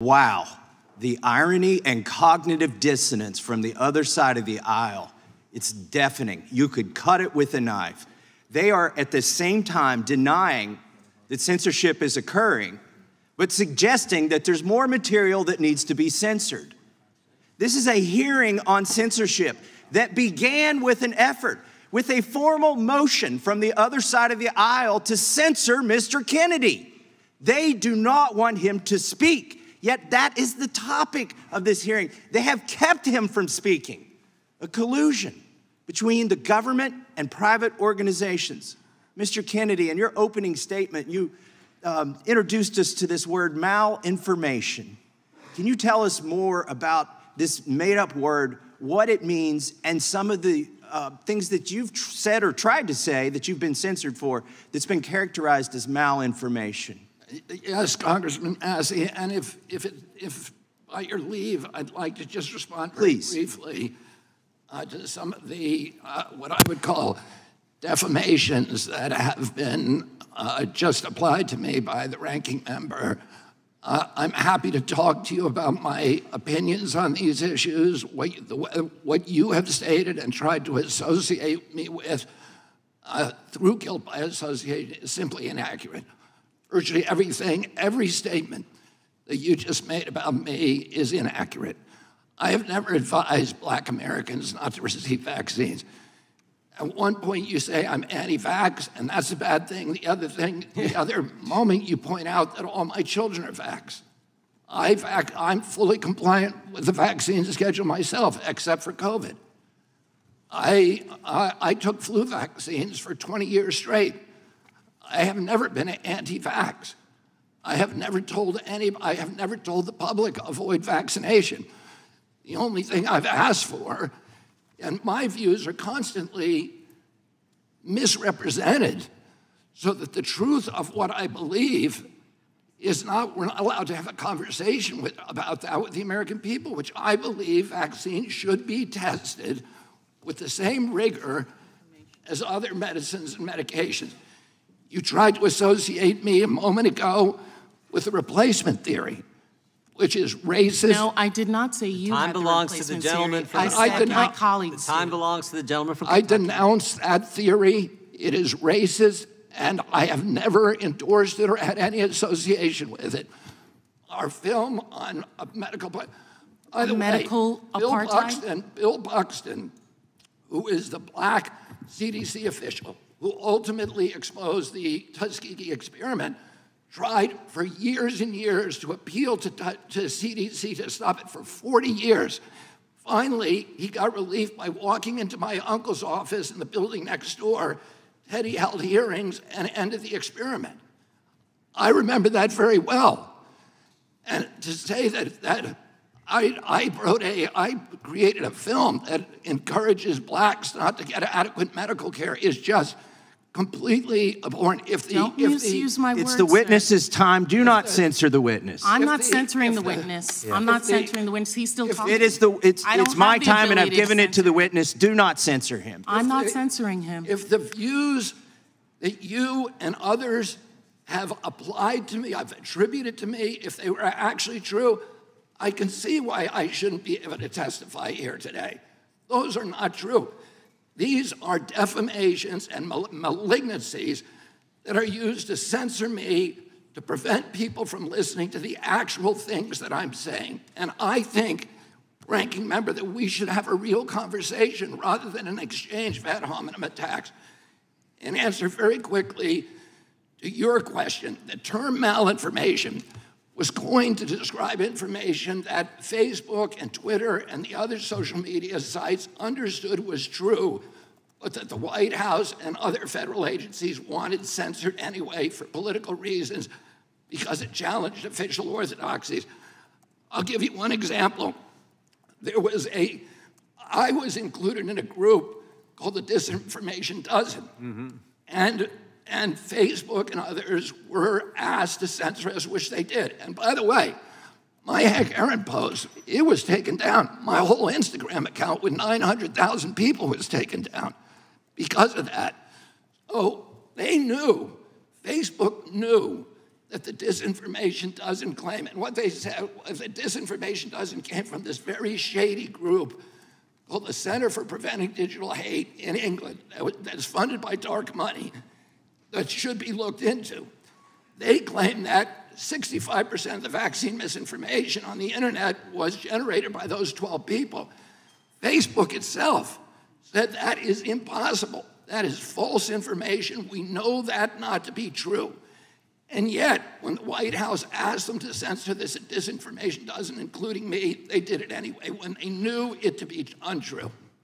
Wow, the irony and cognitive dissonance from the other side of the aisle, it's deafening. You could cut it with a knife. They are at the same time denying that censorship is occurring, but suggesting that there's more material that needs to be censored. This is a hearing on censorship that began with an effort, with a formal motion from the other side of the aisle to censor Mr. Kennedy. They do not want him to speak, yet that is the topic of this hearing. They have kept him from speaking. A collusion between the government and private organizations. Mr. Kennedy, in your opening statement, you introduced us to this word malinformation. Can you tell us more about this made-up word, what it means, and some of the things that you've said or tried to say that you've been censored for that's been characterized as malinformation? Yes, Congressman Massey, and if by your leave, I'd like to just respond very briefly to some of the, what I would call defamations that have been just applied to me by the ranking member. I'm happy to talk to you about my opinions on these issues, what you have stated and tried to associate me with through guilt by association is simply inaccurate. Virtually everything, every statement that you just made about me is inaccurate. I have never advised Black Americans not to receive vaccines. At one point you say I'm anti-vax, and that's a bad thing. The other moment you point out that all my children are vax. I'm fully compliant with the vaccine schedule myself, except for COVID. I took flu vaccines for 20 years straight. I have never been anti-vax. I have never told the public avoid vaccination. The only thing I've asked for, and my views are constantly misrepresented so that the truth of what I believe is not, we're not allowed to have a conversation about that with the American people, which I believe vaccines should be tested with the same rigor as other medicines and medications. You tried to associate me a moment ago with the replacement theory, which is racist. No, I did not say you had the replacement theory. I said my colleagues. Time belongs to the gentleman from Kentucky. I denounce that theory. It is racist, and I have never endorsed it or had any association with it. Our film on a medical... By the way, Bill Buxton, who is the Black CDC official, who ultimately exposed the Tuskegee experiment, tried for years and years to appeal to CDC to stop it for 40 years. Finally, he got relief by walking into my uncle's office in the building next door. Teddy held hearings and ended the experiment. I remember that very well. And to say that I created a film that encourages Blacks not to get adequate medical care is just completely abhorrent. Don't misuse my words. It's the witness's time. Do not censor the witness. I'm not censoring the witness. I'm not censoring the witness. He's still talking. It's my time, and I've given it to the witness. Do not censor him. I'm not censoring him. If the views that you and others have applied to me, I've attributed to me, if they were actually true, I can see why I shouldn't be able to testify here today. Those are not true. These are defamations and malignancies that are used to censor me, to prevent people from listening to the actual things that I'm saying. And I think, ranking member, that we should have a real conversation rather than an exchange of ad hominem attacks. And answer very quickly to your question, the term malinformation was coined to describe information that Facebook and Twitter and the other social media sites understood was true, but that the White House and other federal agencies wanted censored anyway for political reasons because it challenged official orthodoxies. I'll give you one example. I was included in a group called the Disinformation Dozen. And Facebook and others were asked to censor us, which they did. And by the way, my Heck Aaron post, it was taken down. My whole Instagram account with 900,000 people was taken down because of that. So they knew, Facebook knew that the disinformation doesn't claim it. And what they said was that disinformation came from this very shady group called the Center for Preventing Digital Hate in England that is funded by dark money that should be looked into. They claim that 65% of the vaccine misinformation on the internet was generated by those 12 people. Facebook itself said that is impossible. That is false information. We know that not to be true. And yet, when the White House asked them to censor this disinformation, including me, they did it anyway when they knew it to be untrue.